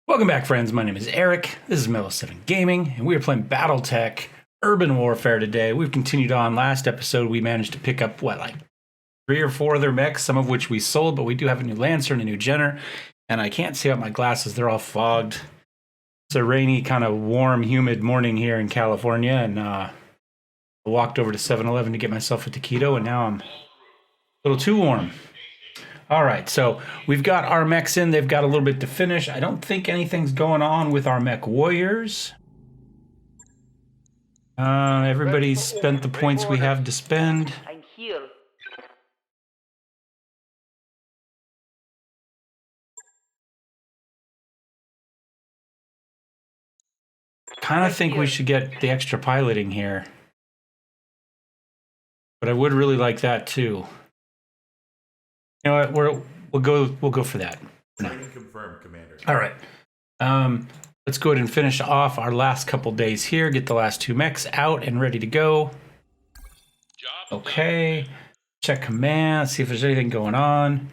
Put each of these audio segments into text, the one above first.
Welcome back, friends. My name is Eric. This is Mellowseven Gaming, and we are playing Battletech Urban Warfare today. We've continued on. Last episode, we managed to pick up, like 3 or 4 other mechs, some of which we sold, but we do have a new Lancer and a new Jenner, and I can't see out my glasses. They're all fogged. It's a rainy, kind of warm, humid morning here in California, and I walked over to 7-Eleven to get myself a taquito, and now I'm a little too warm. All right, so we've got our mechs in. They've got a little bit to finish. I don't think anything's going on with our mechwarriors. Everybody's spent the points we have to spend. I'm here. Kind of think we should get the extra piloting here, but I would really like that too. You know what? We'll go for that. Training confirmed, Commander. All right. Let's go ahead and finish off our last couple days here. Get the last 2 mechs out and ready to go. Okay. Check command. See if there's anything going on.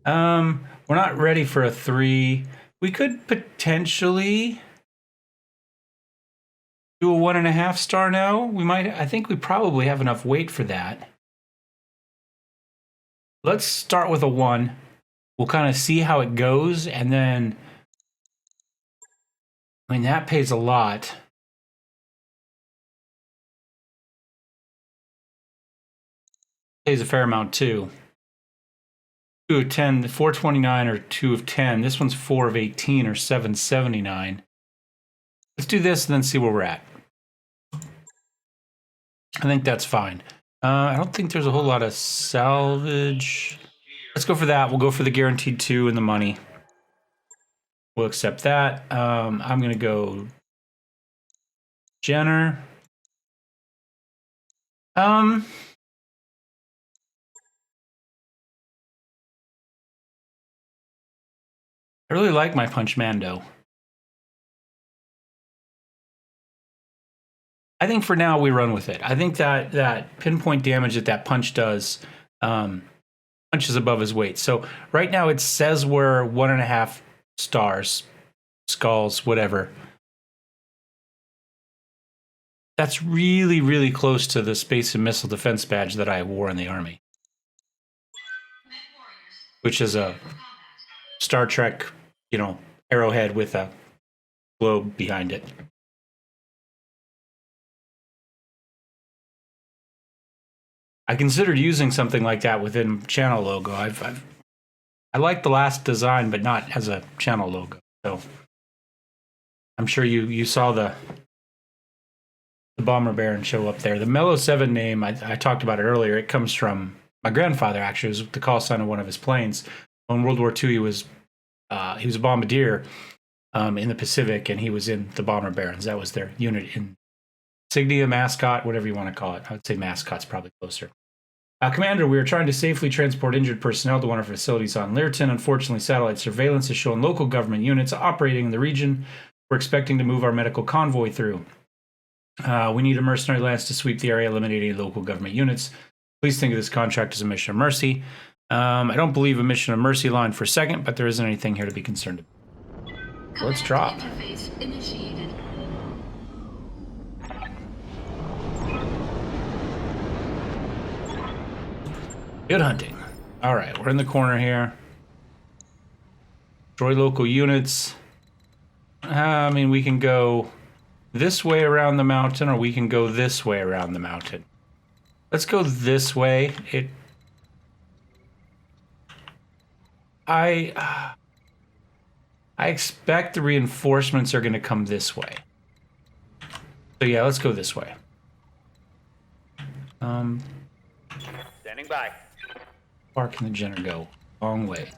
We're not ready for a 3. We could potentially do a 1.5 star now. We might. I think we probably have enough weight for that. Let's start with a 1. We'll kind of see how it goes, and then, I mean, that pays a lot. Pays a fair amount too. 2 of 10, 429 or 2 of 10. This one's 4 of 18 or 779. Let's do this and then see where we're at. I think that's fine. I don't think there's a whole lot of salvage. Let's go for that. We'll go for the guaranteed 2 and the money. We'll accept that. I'm going to go Jenner. I really like my Punch Mando. I think for now we run with it. I think that pinpoint damage that punch does punches above his weight. So right now it says we're 1.5 stars, skulls, whatever. That's really, really close to the space and missile defense badge that I wore in the Army, which is a Star Trek, arrowhead with a globe behind it. I considered using something like that within channel logo. I like the last design, but not as a channel logo. So I'm sure you saw the Bomber Baron show up there. The Mellowseven name, I talked about it earlier. It comes from my grandfather, actually. It was the call sign of one of his planes. In World War II, he was a bombardier in the Pacific, and he was in the Bomber Barons. That was their unit in insignia, mascot, whatever you want to call it. I would say mascot's probably closer. Commander, we are trying to safely transport injured personnel to one of our facilities on Learton. Unfortunately, satellite surveillance has shown local government units operating in the region. We're expecting to move our medical convoy through. We need a mercenary lance to sweep the area, eliminating local government units. Please think of this contract as a mission of mercy. I don't believe a mission of mercy line for a second, but there isn't anything here to be concerned about. Let's drop. Interface initiated. Good hunting. All right, we're in the corner here. Destroy local units. I mean, we can go this way around the mountain, or we can go this way around the mountain. Let's go this way. I expect the reinforcements are going to come this way. So yeah, let's go this way. Standing by. Far can the Jenner go? Long way.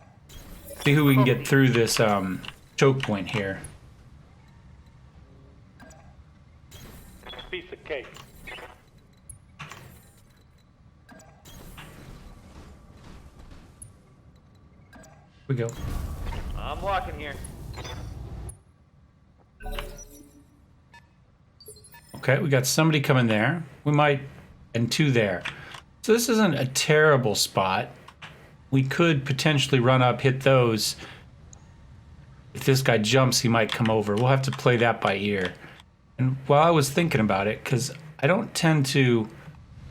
See who we can get through this choke point here. Piece of cake. We go. I'm walking here. Okay, we got somebody coming there. We might, and 2 there. So this isn't a terrible spot. We could potentially run up, hit those. if this guy jumps, he might come over. We'll have to play that by ear. And while I was thinking about it, because I don't tend to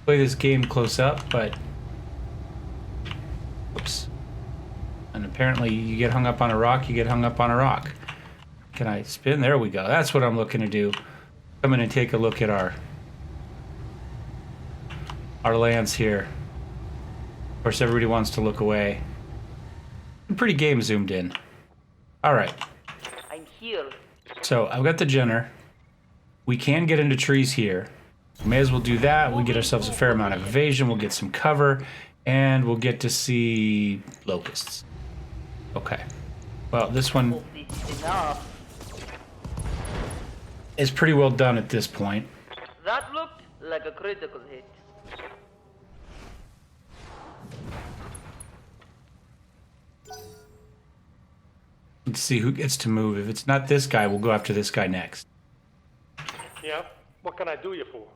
play this game close up, but... Oops. And apparently you get hung up on a rock, you get hung up on a rock. Can I spin? There we go. That's what I'm looking to do. Come in and take a look at our lands here. Of course, everybody wants to look away. I'm pretty game zoomed in. All right. I'm here. So I've got the Jenner. We can get into trees here. We may as well do that. We get ourselves a fair amount of evasion. We'll get some cover, and we'll get to see locusts. Okay. Well, this one Hope this is enough. is pretty well done at this point. That looked like a critical hit. Let's see who gets to move. If it's not this guy, we'll go after this guy next. Yeah? What can I do you for?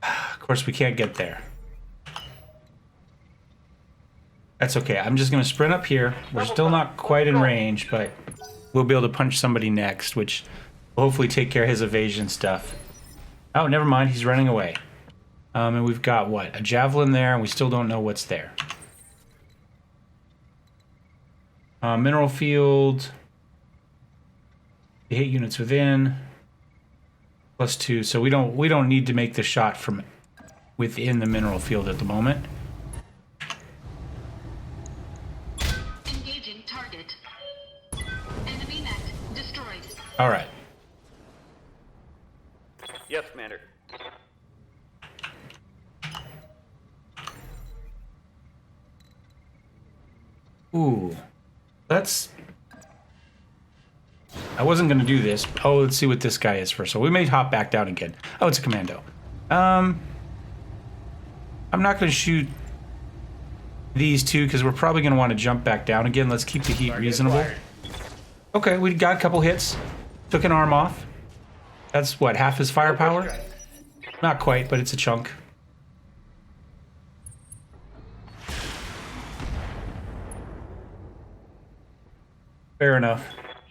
Of course, we can't get there. That's okay. I'm just going to sprint up here. We're still not quite in range, but we'll be able to punch somebody next, which will hopefully take care of his evasion stuff. Oh, never mind. He's running away. And we've got, what, a javelin there, and we still don't know what's there. Mineral field. The hit units within. +2, so we don't need to make the shot from within the mineral field at the moment. Engaging target. Enemy mech destroyed. All right. Yes, Commander. Ooh, I wasn't gonna do this. Oh, let's see what this guy is first. So we may hop back down again. Oh, it's a commando. I'm not gonna shoot these two because we're probably gonna want to jump back down again. Let's keep the heat reasonable. Okay, we got a couple hits. Took an arm off. That's what, half his firepower? Not quite, but it's a chunk. Fair enough.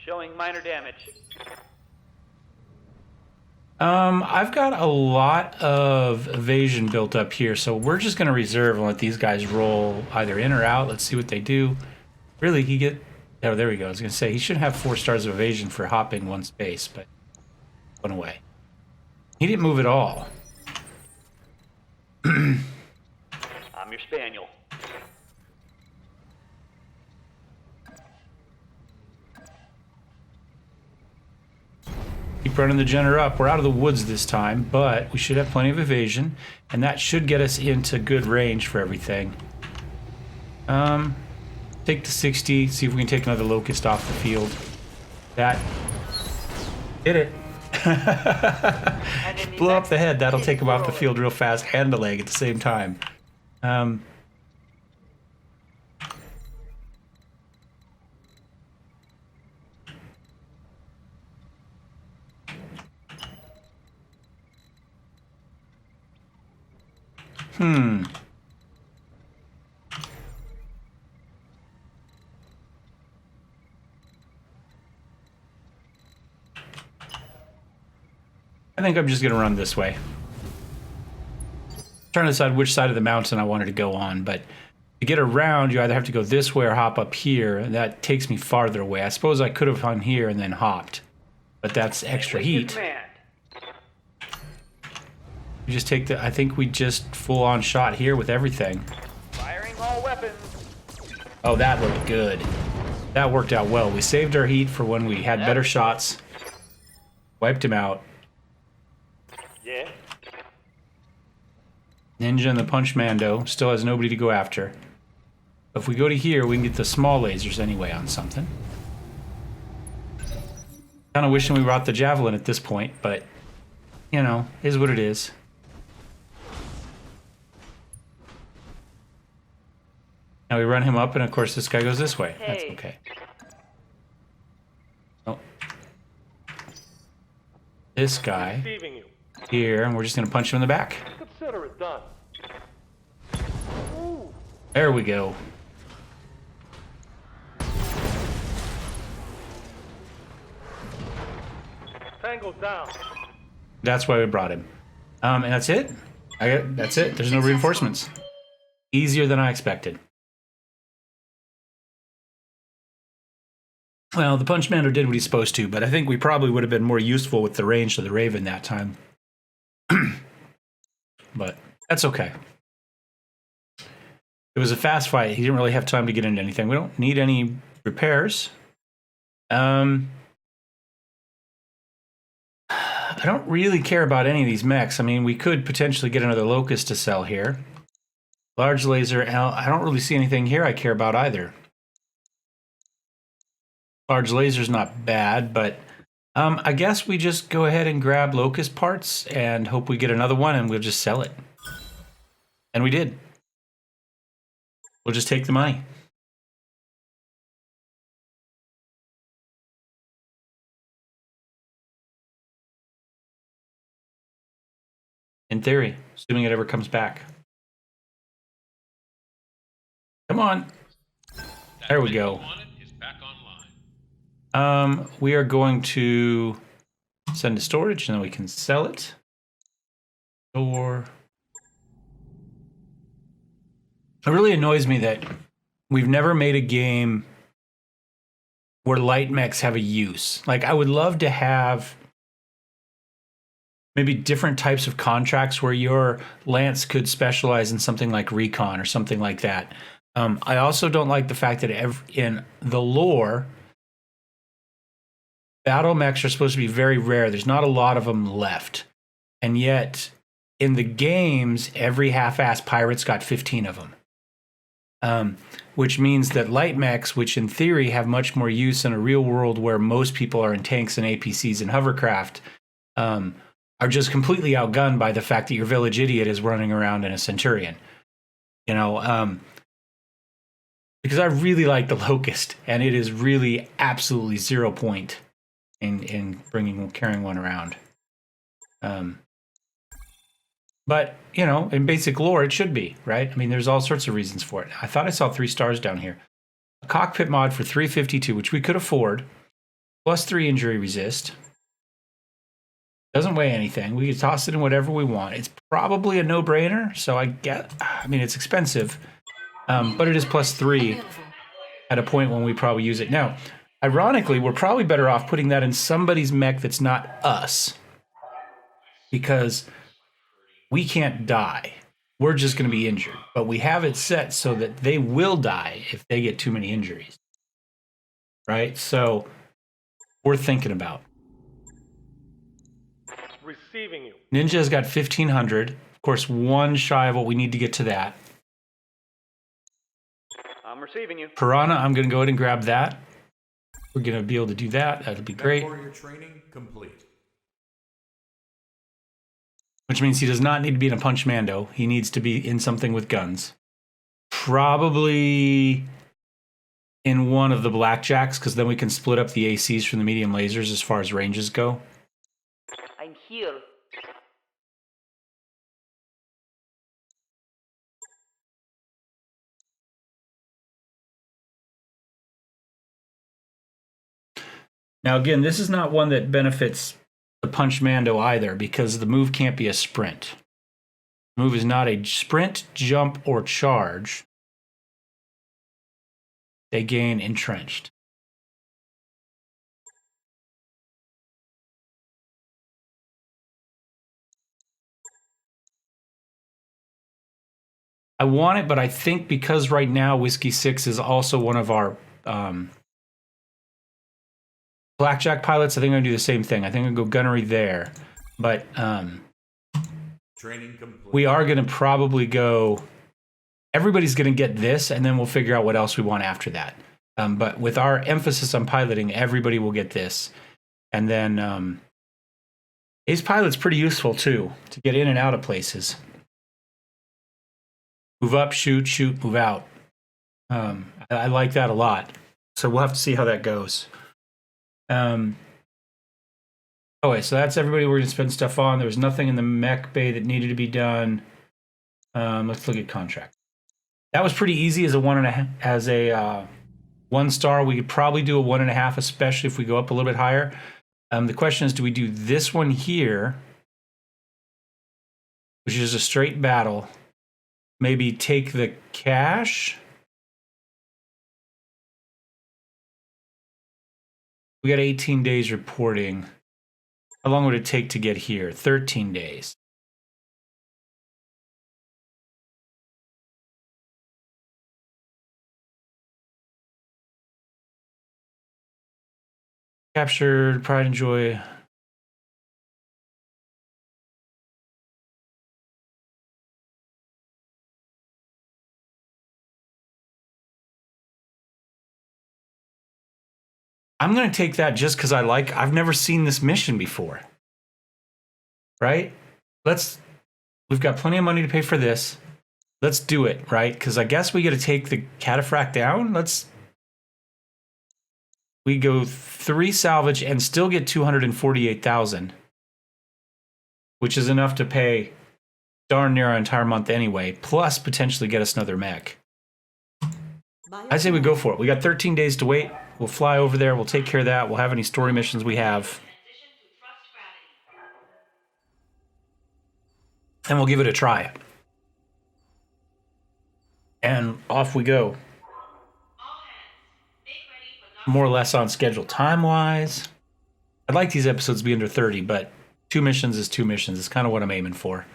Showing minor damage. I've got a lot of evasion built up here, so we're just going to reserve and let these guys roll either in or out. Let's see what they do. Really, oh, there we go. I was going to say, he should have 4 stars of evasion for hopping one space, but went away. He didn't move at all. I'm your spaniel. Keep running the Jenner up. We're out of the woods this time, but we should have plenty of evasion, and that should get us into good range for everything. Take the 60, see if we can take another locust off the field. That did it. Blow up the head. That'll take him off the field real fast and the leg at the same time. I think I'm just going to run this way. Trying to decide which side of the mountain I wanted to go on, but to get around, you either have to go this way or hop up here, and that takes me farther away. I suppose I could have gone here and then hopped, but that's extra heat. Command. We just take I think we just full-on shot here with everything. Firing all weapons. Oh, that looked good. That worked out well. We saved our heat for when we had better shots. Wiped him out. Yeah? Ninja and the Punch Mando still has nobody to go after. If we go to here, we can get the small lasers anyway on something. Kind of wishing we brought the Javelin at this point, but, you know, is what it is. Now we run him up, and of course this guy goes this way. That's Hey. okay. Oh. This guy Deceiving you. here, and we're just going to punch him in the back. Consider it done. Ooh, There we go. Tango down. That's why we brought him. And that's it. That's it. There's no reinforcements. Easier than I expected. Well, the Punch Mando did what he's supposed to, but I think we probably would have been more useful with the range of the Raven that time. But that's okay. It was a fast fight. He didn't really have time to get into anything. We don't need any repairs. I don't really care about any of these mechs. I mean, we could potentially get another Locust to sell here. Large laser. I don't really see anything here I care about either. Large laser's not bad, but I guess we just go ahead and grab Locust parts and hope we get another one, and we'll just sell it. And we did. We'll just take the money. In theory, assuming it ever comes back. Come on. There we go. We are going to send to storage, and then we can sell it. Or it really annoys me that we've never made a game where light mechs have a use. Like, I would love to have maybe different types of contracts where your Lance could specialize in something like recon or something like that. I also don't like the fact that in the lore, battle mechs are supposed to be very rare. There's not a lot of them left. And yet, in the games, every half-assed pirate's got 15 of them. Which means that light mechs, which in theory have much more use in a real world where most people are in tanks and APCs and hovercraft, are just completely outgunned by the fact that your village idiot is running around in a Centurion. You know, because I really like the Locust, and it is really absolutely 0 point in carrying one around. But, you know, in basic lore, it should be, right? I mean, there's all sorts of reasons for it. I thought I saw 3 stars down here. A cockpit mod for 352, which we could afford, plus 3 injury resist. Doesn't weigh anything. We could toss it in whatever we want. It's probably a no-brainer, so I mean, it's expensive, but it is plus 3 at a point when we probably use it. Now, ironically, we're probably better off putting that in somebody's mech that's not us, because we can't die. We're just going to be injured. But we have it set so that they will die if they get too many injuries. Right? So, worth thinking about. Receiving you. Ninja's got 1,500. Of course, 1 shy of what we need to get to that. I'm receiving you. Piranha, I'm going to go ahead and grab that. We're going to be able to do that. That'll be great. Mechwarrior training complete. Which means he does not need to be in a Punch Mando. He needs to be in something with guns. Probably in one of the blackjacks, because then we can split up the ACs from the medium lasers as far as ranges go. I'm here. Now, again, this is not one that benefits the Punch Mando either, because the move can't be a sprint. The move is not a sprint, jump, or charge. They gain entrenched. I want it, but I think because right now Whiskey 6 is also one of our blackjack pilots, I think I'm going to do the same thing. I think I'm going to go gunnery there. But Training complete. we are going to probably go... Everybody's going to get this, and then we'll figure out what else we want after that. But with our emphasis on piloting, everybody will get this. And then ace pilot's pretty useful, too, to get in and out of places. Move up, shoot, move out. I like that a lot. So we'll have to see how that goes. Okay, so that's everybody we're going to spend stuff on. There was nothing in the mech bay that needed to be done. Let's look at contract. That was pretty easy as a 1.5, as a 1-star. We could probably do a 1.5, especially if we go up a little bit higher. The question is, do we do this one here, which is a straight battle? Maybe take the cash. We got 18 days reporting. How long would it take to get here? 13 days. Captured, pride and joy. I'm going to take that just because I've never seen this mission before. Right? We've got plenty of money to pay for this. Let's do it, right? Because I guess we got to take the cataphract down. We go 3 salvage and still get 248,000, which is enough to pay darn near our entire month anyway, plus potentially get us another mech. I say we go for it. We got 13 days to wait. We'll fly over there. We'll take care of that. We'll have any story missions we have. And we'll give it a try. And off we go. More or less on schedule time-wise. I'd like these episodes to be under 30, but 2 missions is 2 missions. It's kind of what I'm aiming for.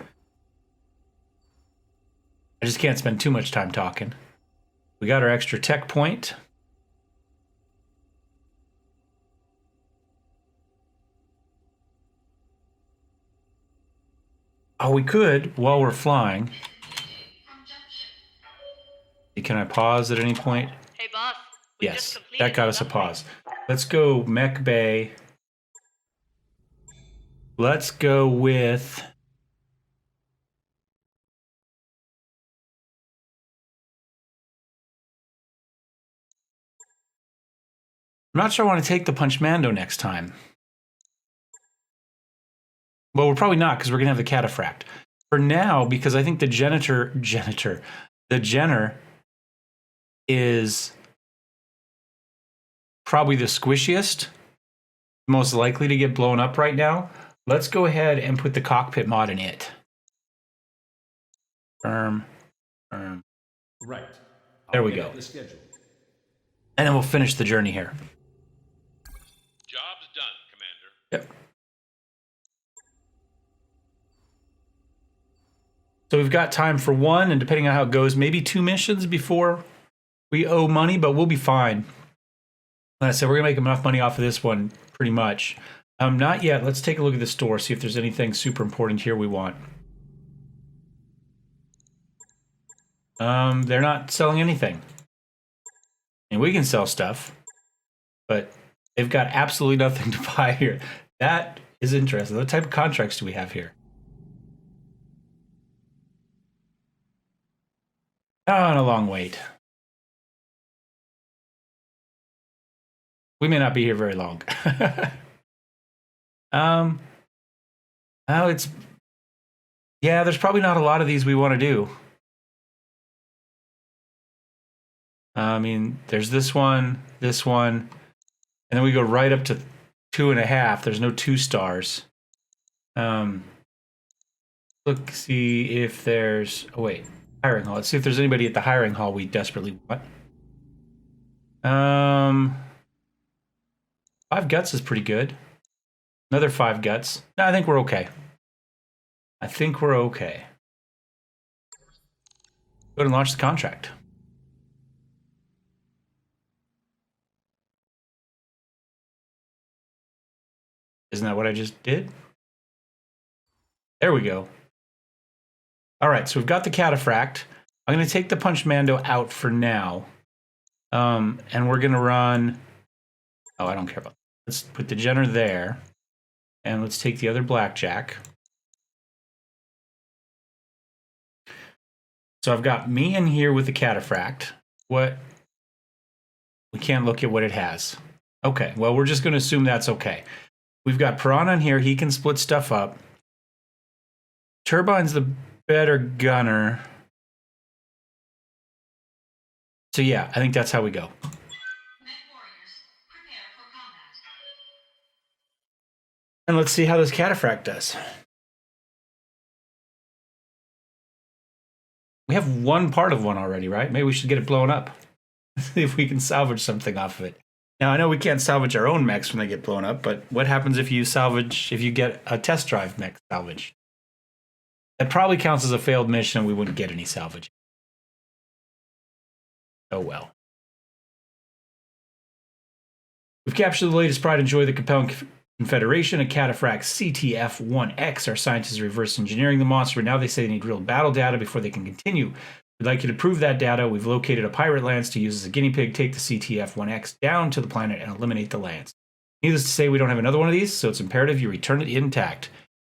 I just can't spend too much time talking. We got our extra tech point. Oh, we could, while we're flying. Can I pause at any point? Hey, boss. Yes, that got us a pause. Let's go Mech Bay. Let's go with... I'm not sure I want to take the Punchmando next time. Well, we're probably not, because we're going to have the cataphract. For now, because I think the the Jenner is probably the squishiest, most likely to get blown up right now. Let's go ahead and put the cockpit mod in it. Right. There we go. And then we'll finish the journey here. Job's done, Commander. Yep. So we've got time for 1, and depending on how it goes, maybe 2 missions before we owe money, but we'll be fine. Like I said, we're going to make enough money off of this one, pretty much. Not yet. Let's take a look at the store, see if there's anything super important here we want. They're not selling anything. And we can sell stuff, but they've got absolutely nothing to buy here. That is interesting. What type of contracts do we have here? Oh, and a long wait. We may not be here very long. Oh, yeah, there's probably not a lot of these we want to do. I mean, there's this one, and then we go right up to 2.5. There's no 2 stars. Look, see if there's, oh wait, hiring hall. Let's see if there's anybody at the hiring hall we desperately want. 5 guts is pretty good. Another 5 guts. No, I think we're okay. Go ahead and launch the contract. Isn't that what I just did? There we go. All right, so we've got the cataphract. I'm going to take the Punchmando out for now. And we're going to run... Oh, I don't care about that. Let's put the Jenner there. And let's take the other blackjack. So I've got me in here with the cataphract. We can't look at what it has. Okay, well, we're just going to assume that's okay. We've got Piranha in here. He can split stuff up. Turbine's the better gunner. So yeah, I think that's how we go. Mechwarriors, prepare for combat. And let's see how this cataphract does. We have one part of one already, right? Maybe we should get it blown up. See if we can salvage something off of it. Now, I know we can't salvage our own mechs when they get blown up, but what happens if you get a test drive mech salvage? That probably counts as a failed mission and we wouldn't get any salvage. Oh well. We've captured the latest pride and joy of the compelling Confederation, a cataphract CTF-1X. Our scientists are reverse engineering the monster, but now they say they need real battle data before they can continue. We'd like you to prove that data. We've located a pirate lance to use as a guinea pig. Take the CTF-1X down to the planet and eliminate the lance. Needless to say, we don't have another one of these, so it's imperative you return it intact.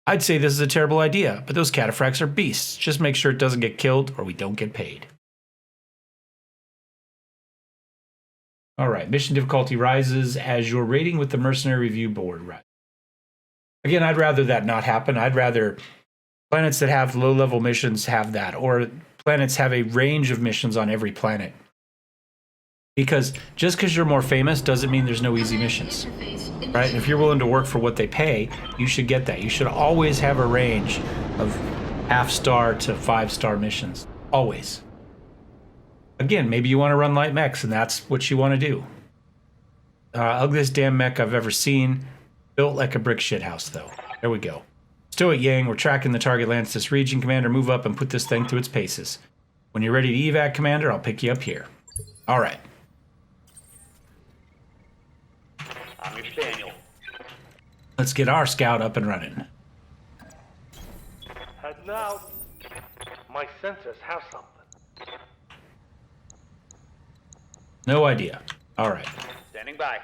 I'd say this is a terrible idea, but those cataphracts are beasts. Just make sure it doesn't get killed or we don't get paid. All right, mission difficulty rises as your rating with the Mercenary Review Board rises. Again, I'd rather that not happen. I'd rather planets that have low-level missions have that, or planets have a range of missions on every planet. Because just because you're more famous doesn't mean there's no easy missions, right? And if you're willing to work for what they pay, you should get that. You should always have a range of half-star to 5-star missions. Always. Again, maybe you want to run light mechs, and that's what you want to do. Ugliest damn mech I've ever seen. Built like a brick shithouse, though. There we go. Stoic Yang, we're tracking the target lance this region. Commander, move up and put this thing through its paces. When you're ready to evac, Commander, I'll pick you up here. All right. I'm your spaniel. Let's get our scout up and running. And now, my sensors have something. No idea. All right. Standing by.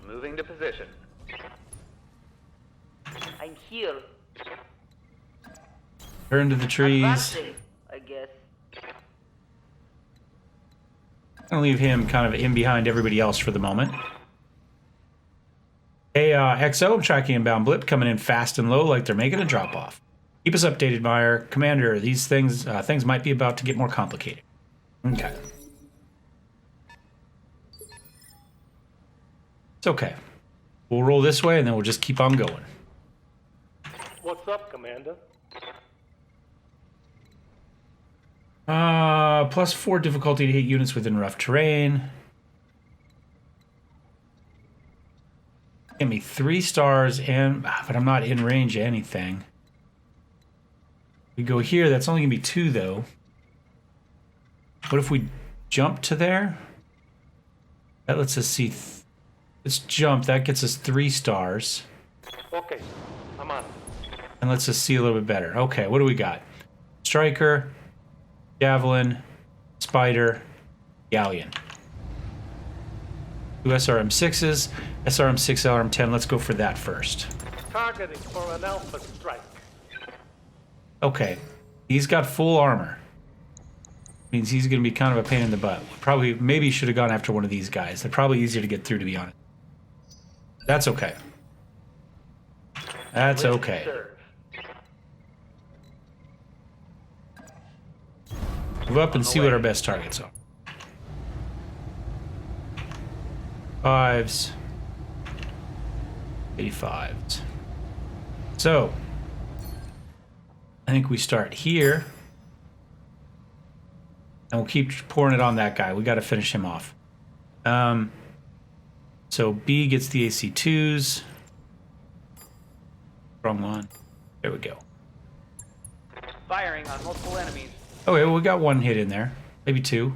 Moving to position. I'm here. Turn to the trees. Advancing, I guess. I'm gonna leave him kind of in behind everybody else for the moment. Hey, XO, I'm tracking inbound blip coming in fast and low like they're making a drop off. Keep us updated, Meyer. Commander, these things might be about to get more complicated. Okay. It's okay. We'll roll this way and then we'll just keep on going. What's up, Commander? +4 difficulty to hit units within rough terrain. Give me 3 stars, but I'm not in range of anything. We go here, that's only gonna be 2 though. What if we jump to there? That lets us see. Let's jump, that gets us 3 stars. Okay, I'm on. And lets us see a little bit better. Okay, what do we got? Striker, Javelin, Spider, Galleon. 2 SRM6s, SRM6, LRM10. Let's go for that first. Targeting for an alpha strike. Okay, he's got full armor. Means he's going to be kind of a pain in the butt. Maybe should have gone after one of these guys. They're probably easier to get through, to be honest. That's okay. That's okay. Move up and see what our best targets are. 5s. 85s. So, I think we start here. And we'll keep pouring it on that guy. We got to finish him off. So B gets the AC2s. Wrong one. There we go. Firing on multiple enemies. Okay, well, we got 1 hit in there. Maybe 2.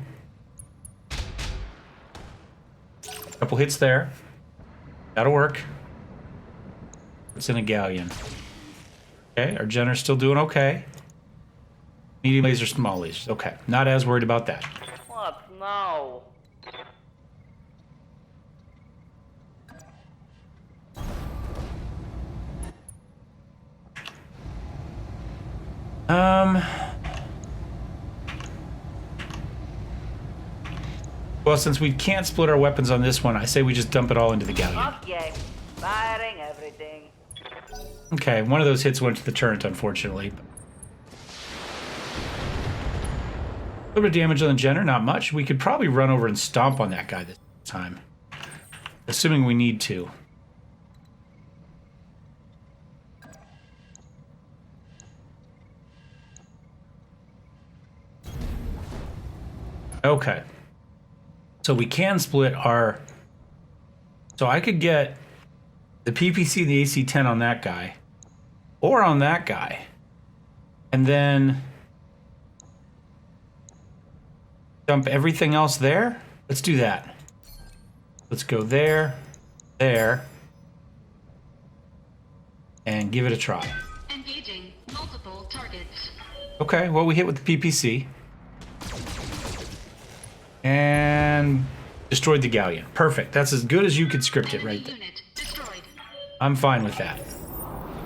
Couple hits there. That'll work. It's in a galleon. Okay, our Jenner's still doing okay. Medium laser, small lasers. Okay, not as worried about that. What now? Well, since we can't split our weapons on this one, I say we just dump it all into the galleon. Okay, firing everything. Okay, one of those hits went to the turret, unfortunately. A little bit of damage on the Jenner, not much. We could probably run over and stomp on that guy this time. Assuming we need to. Okay. So we can split our... So I could get the PPC and the AC-10 on that guy. Or on that guy. And then... dump everything else there? Let's do that. Let's go there, there, and give it a try. Engaging multiple targets. Okay, well, we hit with the PPC. And destroyed the galleon. Perfect. That's as good as you could script it right there. Unit destroyed. I'm fine with that.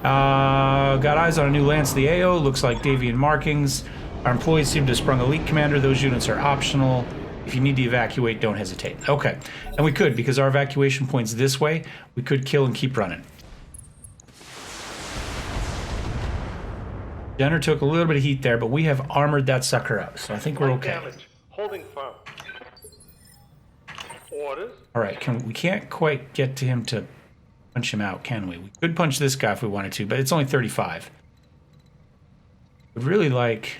Got eyes on a new Lance the AO. Looks like Davian markings. Our employees seem to have sprung a leak, Commander. Those units are optional. If you need to evacuate, don't hesitate. Okay. And we could, because our evacuation point's this way, we could kill and keep running. Jenner took a little bit of heat there, but we have armored that sucker up, so I think we're Light okay. damage. Holding firm. Orders. All right, we can't quite get to him to punch him out, can we? We could punch this guy if we wanted to, but it's only 35. Would really like...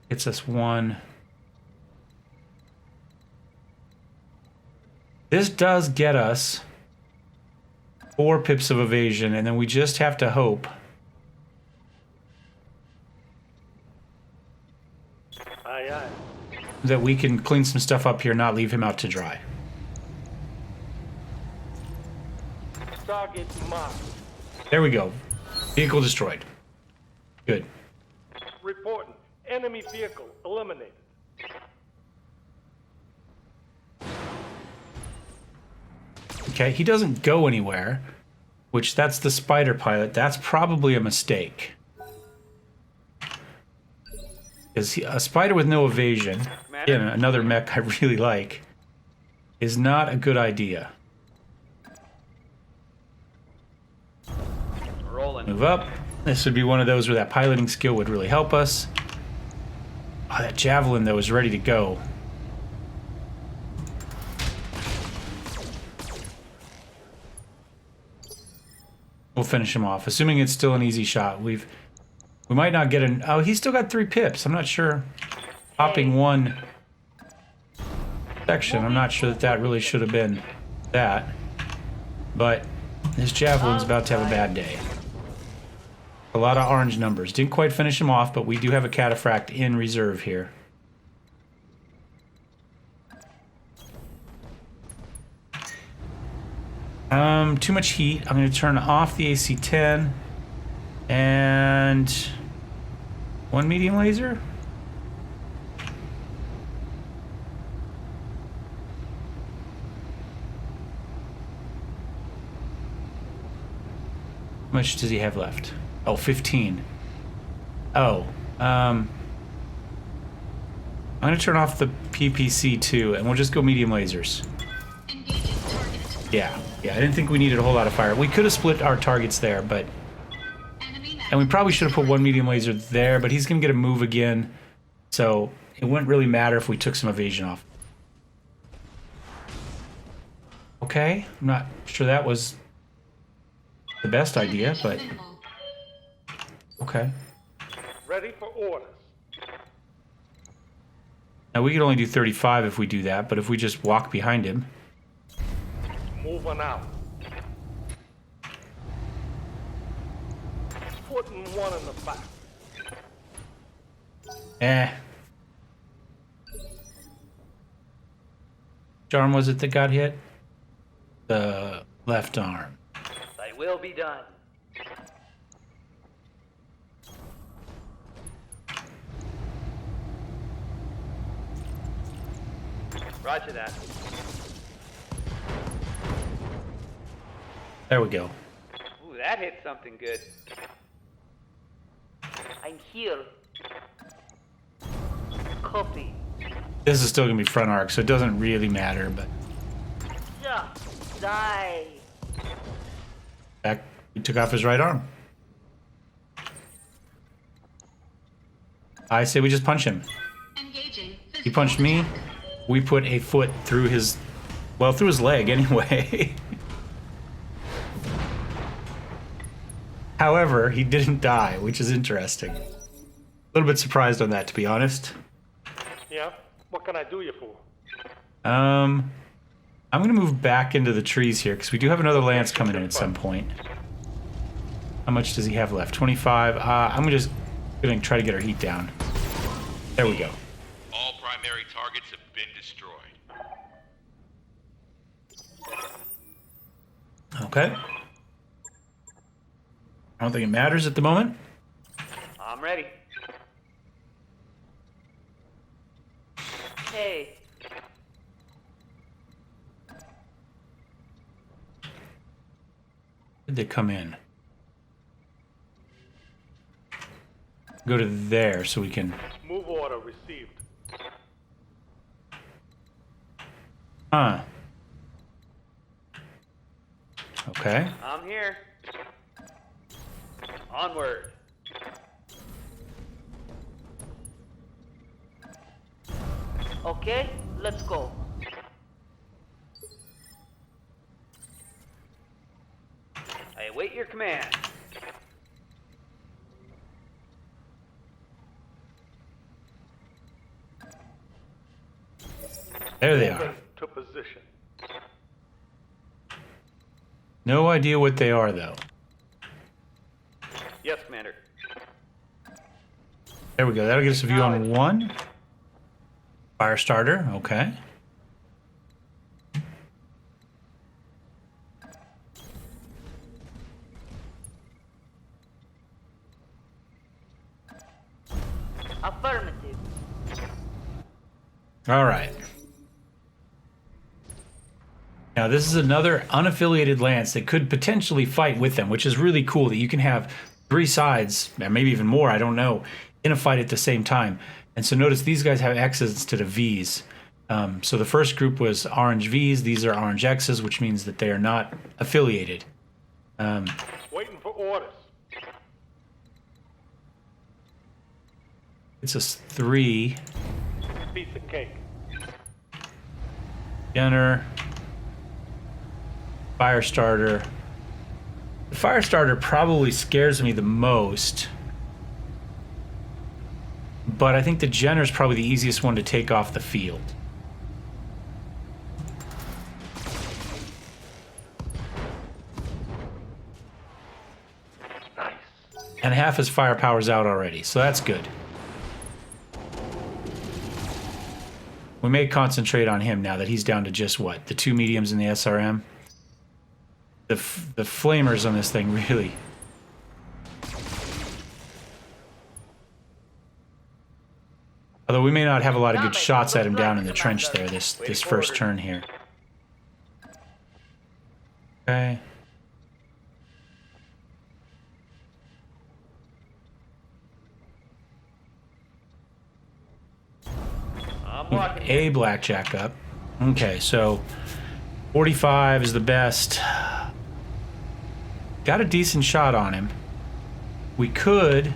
Gets us one. This does get us 4 pips of evasion, and then we just have to hope Aye, aye. that we can clean some stuff up here, not leave him out to dry. Target marked. There we go. Vehicle destroyed. Good. Reporting. Enemy vehicle eliminated. Okay, he doesn't go anywhere, which that's the spider pilot. That's probably a mistake. Because a spider with no evasion, again, another mech I really like, is not a good idea. Rolling. Move up. This would be one of those where that piloting skill would really help us. Oh, that javelin, though, is ready to go. We'll finish him off, assuming it's still an easy shot. We might not get an... Oh, he's still got 3 pips. I'm not sure. Popping one section, I'm not sure that really should have been that. But this javelin's about to have a bad day. A lot of orange numbers. Didn't quite finish him off, but we do have a cataphract in reserve here. Too much heat. I'm going to turn off the AC-10 and 1 medium laser. How much does he have left? Oh, 15. Oh, I'm going to turn off the PPC too, and we'll just go medium lasers. Engaging target. Yeah, I didn't think we needed a whole lot of fire. We could have split our targets there, but... Enemy And we probably should have put 1 medium laser there, but he's going to get a move again, so it wouldn't really matter if we took some evasion off. Okay, I'm not sure that was the best idea, but... minimal. Okay. Ready for orders. Now we could only do 35 if we do that, but if we just walk behind him... Moving out. Putting one in the back. Which arm was it that got hit? The left arm. They will be done. Roger that. There we go. Ooh, that hit something good. I'm here. Copy. This is still gonna be front arc, so it doesn't really matter. But Just die. back, he took off his right arm. I say we just punch him. Engaging. He punched me. We put a foot through his, well, through his leg anyway. However, he didn't die, which is interesting. A little bit surprised on that, to be honest. Yeah? What can I do you for? I'm gonna move back into the trees here because we do have another lance coming in at some point. How much does he have left? 25. I'm just gonna try to get our heat down. There we go. All primary targets have been destroyed. Okay. I don't think it matters at the moment. I'm ready. Hey, Where did they come in? Go to there so we can. Move order received. Huh. Okay. I'm here. Onward. okay, let's go. I await your command. There they Moving are. to position. No idea what they are, though. Yes, Commander. There we go. That'll get us a view on one. Fire starter. Okay. Affirmative. All right. Now, this is another unaffiliated lance that could potentially fight with them, which is really cool that you can have three sides, and maybe even more, I don't know, in a fight at the same time. And so notice these guys have X's instead of V's. So the first group was orange V's. These are orange X's, which means that they are not affiliated. Waiting for orders. It's a 3. Piece of cake. Gunner. Fire starter. The fire starter probably scares me the most. But I think the Jenner's probably the easiest one to take off the field. Nice. And half his firepower's out already, so that's good. We may concentrate on him now that he's down to just what? The 2 mediums and the SRM? The flamers on this thing really. Although we may not have a lot of good shots at him down in the trench there this first turn here. Okay. I'm walking. A blackjack up. Okay, so 45 is the best. Got a decent shot on him. We could.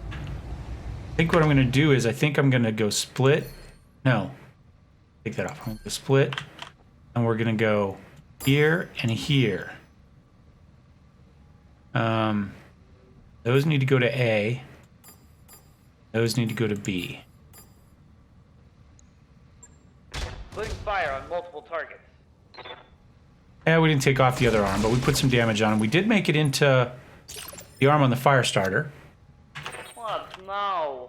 I think what I'm going to do is I think I'm going to go split. No. Take that off. I'm going to split. And we're going to go here and here. Those need to go to A. Those need to go to B. Putting fire on multiple targets. Yeah, we didn't take off the other arm, but we put some damage on him. We did make it into the arm on the fire starter. What now?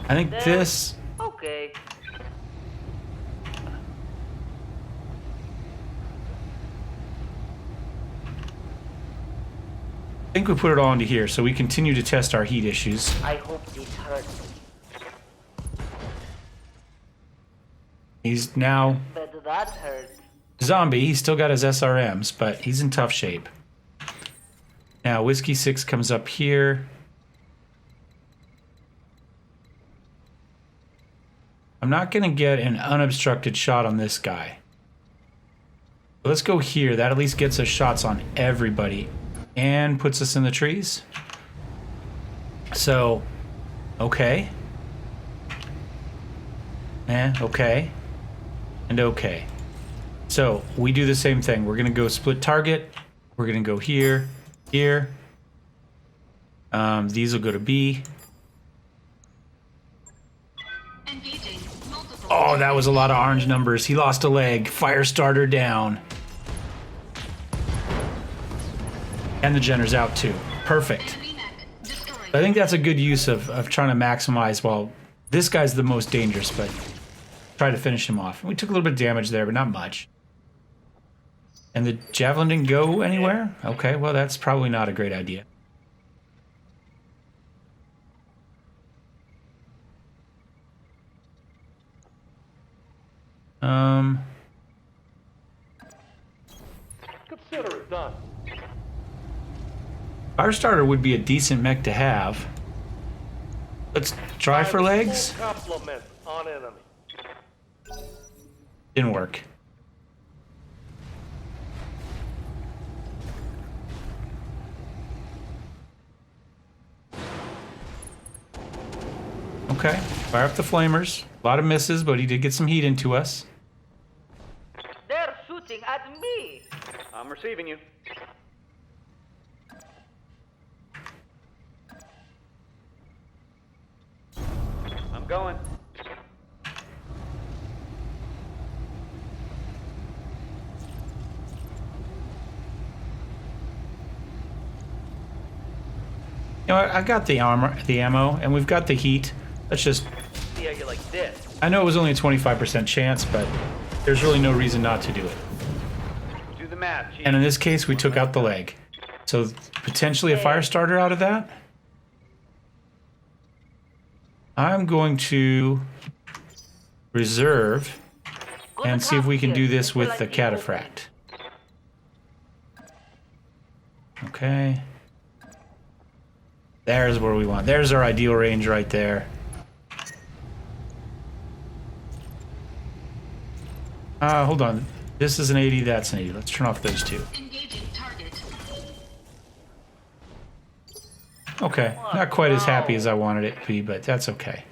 I think this... Okay. I think we put it all into here, so we continue to test our heat issues. I hope this hurts. He's now But that hurt. zombie. He's still got his SRMs, but he's in tough shape. Now, Whiskey 6 comes up here. I'm not going to get an unobstructed shot on this guy. Let's go here. That at least gets us shots on everybody and puts us in the trees. So, okay. Okay. And okay. So, we do the same thing. We're going to go split target. We're going to go here, here. These will go to B. Engaging multiple. Oh, that was a lot of orange numbers. He lost a leg. Fire starter down. And the genner's out too. Perfect. Enemy mech destroyed. I think that's a good use of trying to maximize. Well, this guy's the most dangerous, but try to finish him off. We took a little bit of damage there, but not much. And the javelin didn't go anywhere? Okay, well, that's probably not a great idea. Consider it done. Firestarter would be a decent mech to have. Let's try for legs. Full complement on enemy. Didn't work. Okay, fire up the flamers. A lot of misses, but he did get some heat into us. They're shooting at me. I'm receiving you. I'm going. You know what? I got the armor, the ammo, and we've got the heat. Let's just... See how you like this. I know it was only a 25% chance, but there's really no reason not to do it. Do the math, Chief. And in this case, we took out the leg. So potentially a fire starter out of that. I'm going to reserve and see if we can do this with the cataphract. Okay. There's where we want. There's our ideal range right there. Hold on. This is an 80, that's an 80. Let's turn off those two. Engaging target. Okay. Not quite as happy as I wanted it to be, but that's okay.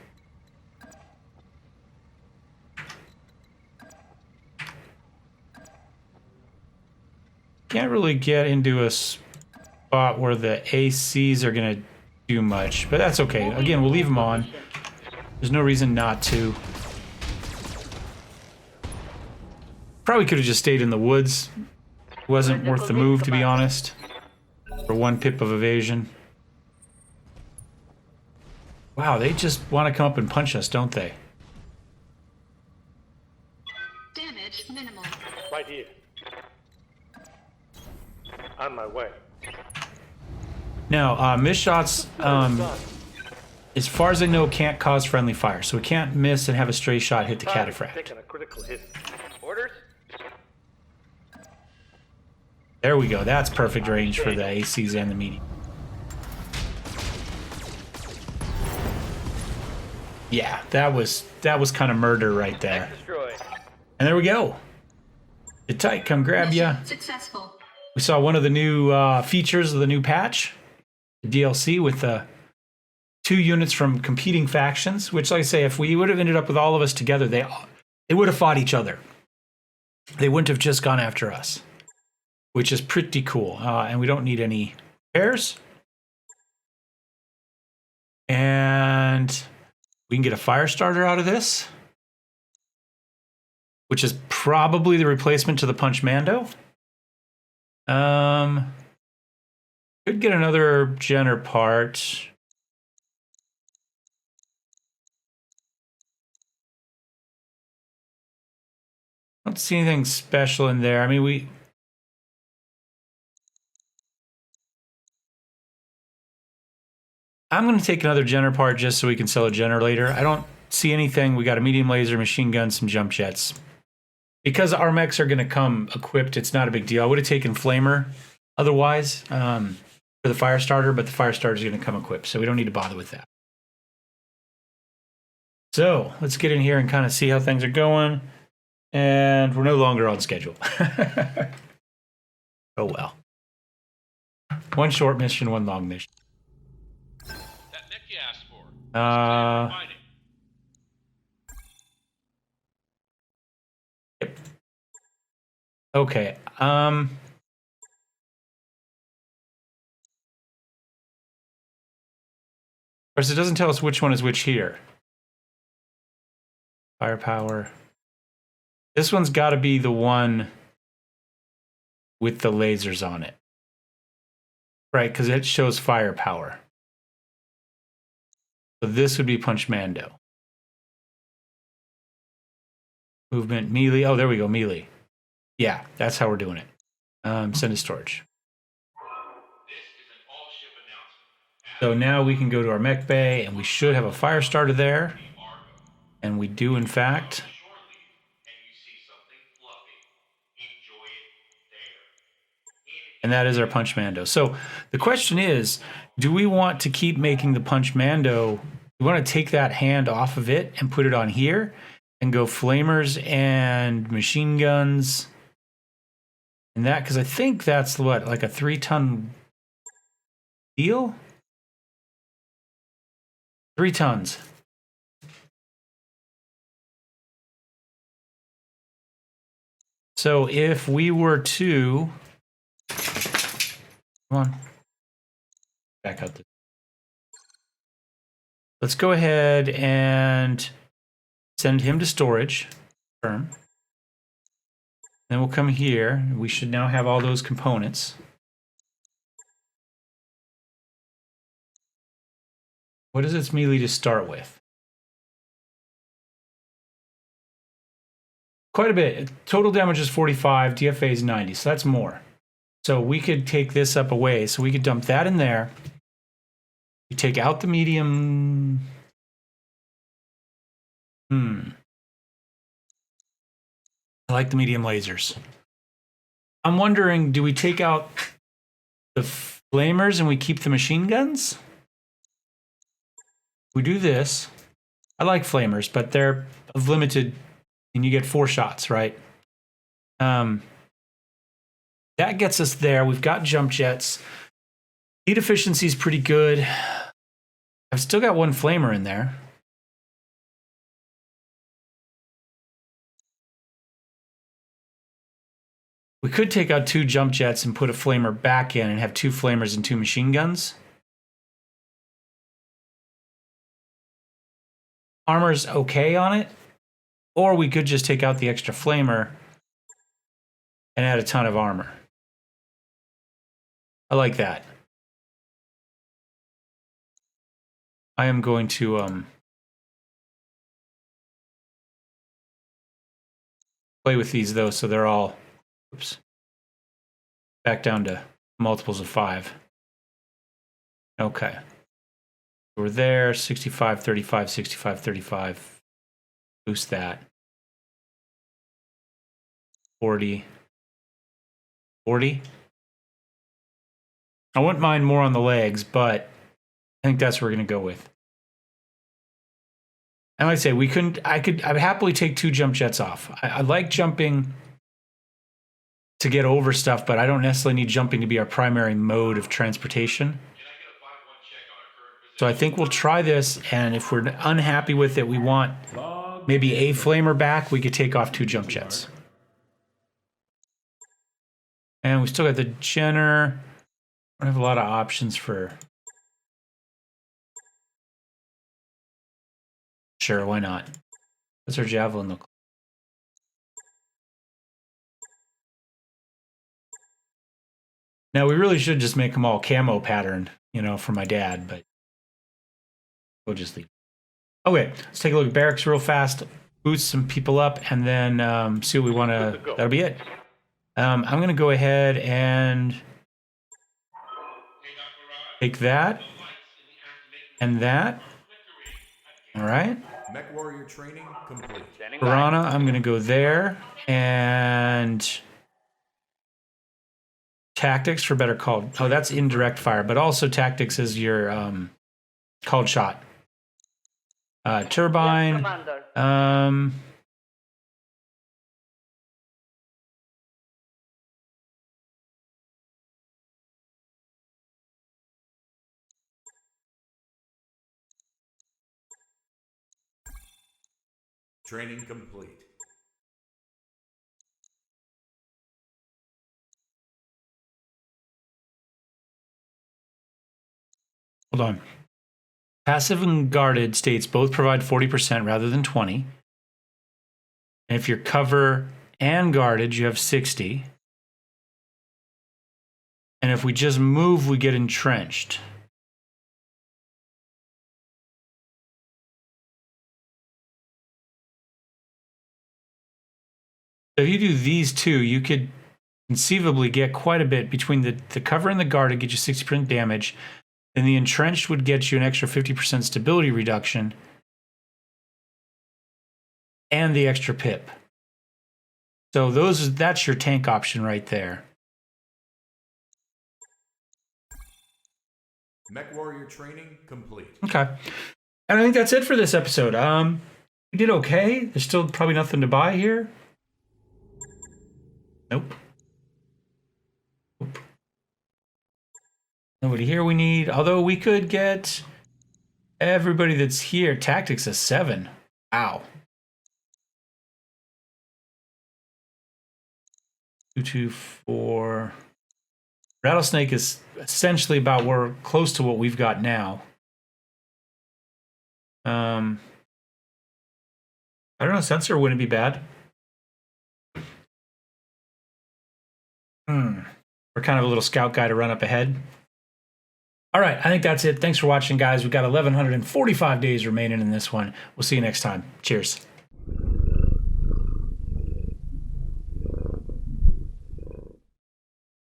Can't really get into a spot where the ACs are going to do much, but that's okay. Again, we'll leave them on. There's no reason not to. Probably could have just stayed in the woods. Wasn't worth the move, to be honest. For one pip of evasion. Wow, they just want to come up and punch us, don't they? Damage minimal. Right here. On my way. Now, miss shots, Done. as far as I know, can't cause friendly fire. So we can't miss and have a stray shot hit the Target's cataphract. taking a critical hit. Orders? There we go. That's perfect range for the ACs and the medium. Yeah, that was kind of murder right there. Destroyed. And there we go. Sit tight, come grab ya. Mission successful. We saw one of the new features of the new patch, the DLC, with 2 units from competing factions. Which, like I say, if we would have ended up with all of us together, they would have fought each other. They wouldn't have just gone after us, which is pretty cool. And we don't need any pairs. And we can get a fire starter out of this, which is probably the replacement to the Punch Mando. Could get another Jenner part. Don't see anything special in there. I mean, I'm going to take another Jenner part just so we can sell a Jenner later. I don't see anything. We got a medium laser, machine gun, some jump jets. Because our mechs are going to come equipped, it's not a big deal. I would have taken Flamer otherwise. for the fire starter, but the fire starter is going to come equipped, so we don't need to bother with that. So let's get in here and kind of see how things are going. And we're no longer on schedule. Oh well. One short mission, one long mission. That mech you asked for. Yep. Okay. Of course, it doesn't tell us which one is which here. Firepower. This one's got to be the one with the lasers on it. Right, because it shows firepower. So this would be Punchmando. Movement, melee. Oh, there we go, melee. Yeah, that's how we're doing it. Send to storage. This is an all-ship announcement. So now we can go to our mech bay, and we should have a fire starter there. And we do, in fact. Shore leave, and you see something fluffy. Enjoy it there. And that is our Punchmando. So the question is, do we want to keep making the Punchmando? We want to take that hand off of it and put it on here and go flamers and machine guns and that, because I think that's what, like a 3-ton deal? 3 tons. So if we were to, come on, back out. Let's go ahead and send him to storage. Confirm. Then we'll come here. We should now have all those components. What is its melee to start with? Quite a bit. Total damage is 45, DFA is 90, so that's more. So we could take this up away. So we could dump that in there. We take out the medium. I like the medium lasers. I'm wondering, do we take out the flamers and we keep the machine guns? We do this. I like flamers, but they're of limited, and you get 4 shots, right? That gets us there. We've got jump jets. Heat efficiency is pretty good. I've still got 1 flamer in there. We could take out 2 jump jets and put a flamer back in and have 2 flamers and 2 machine guns. Armor's okay on it. Or we could just take out the extra flamer and add a ton of armor. I like that. I am going to play with these though, so they're all, oops, back down to multiples of 5. Okay. We're there, 65, 35, 65, 35. Boost that. 40. 40. I wouldn't mind more on the legs, but I think that's what we're going to go with. And like I say, I'd happily take 2 jump jets off. I like jumping to get over stuff, but I don't necessarily need jumping to be our primary mode of transportation. So I think we'll try this, and if we're unhappy with it, we want maybe a flamer back, we could take off 2 jump jets. And we still got the Jenner. I have a lot of options for... Sure, why not? What's our javelin look like? Now, we really should just make them all camo patterned, you know, for my dad, but we'll just leave. Okay, let's take a look at barracks real fast, boost some people up, and then see what we want to... That'll be it. I'm going to go ahead and take that and that. All right. Mech warrior training complete. Piranha, I'm going to go there and tactics for better called. Oh, that's indirect fire, but also tactics is your called shot. Turbine. Commander. Training complete. Hold on. Passive and guarded states both provide 40% rather than 20. And if you're cover and guarded, you have 60. And if we just move, we get entrenched. So if you do these two, you could conceivably get quite a bit between the cover and the guard to get you 60% damage. And the entrenched would get you an extra 50% stability reduction. And the extra pip. So that's your tank option right there. Mech warrior training complete. Okay. And I think that's it for this episode. We did okay. There's still probably nothing to buy here. Nope. Nobody here we need. Although we could get everybody that's here. Tactics is 7. Wow. 2, 2, 4. Rattlesnake is essentially about where close to what we've got now. I don't know. Sensor wouldn't be bad. We're kind of a little scout guy to run up ahead. All right, I think that's it. Thanks for watching, guys. We've got 1,145 days remaining in this one. We'll see you next time. Cheers.